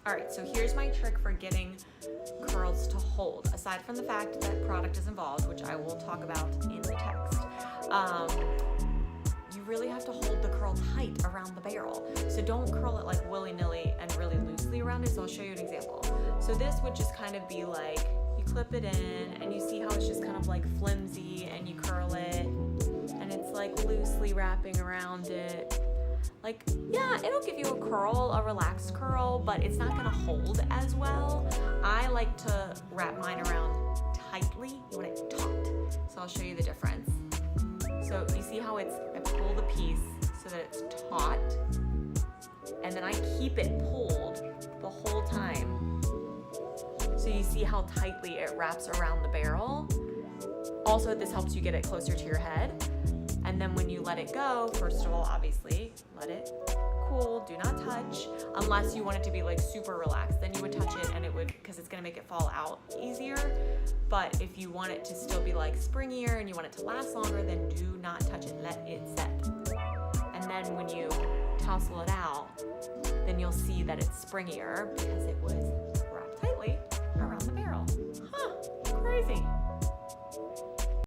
All right, so here's my trick for getting curls to hold. Aside from the fact that product is involved, which I will talk about in the text, you really have to hold the curl tight around the barrel. So don't curl it like willy-nilly and really loosely around it. So I'll show you an example. So this would just kind of be like, you clip it in and you see how it's just kind of like flimsy, and you curl it and it's like loosely wrapping around it. Like, yeah, it'll give you a curl, a relaxed curl, but it's not gonna hold as well. I like to wrap mine around tightly. You want it taut. So I'll show you the difference. So you see how I pull the piece so that it's taut, and then I keep it pulled the whole time. So you see how tightly it wraps around the barrel. Also, this helps you get it closer to your head. And then when you let it go, first of all, obviously, let it cool, do not touch, unless you want it to be like super relaxed. Then you would touch it and it would, because it's gonna make it fall out easier. But if you want it to still be like springier and you want it to last longer, then do not touch it, let it set. And then when you tousle it out, then you'll see that it's springier because it was wrapped tightly around the barrel. Huh, crazy.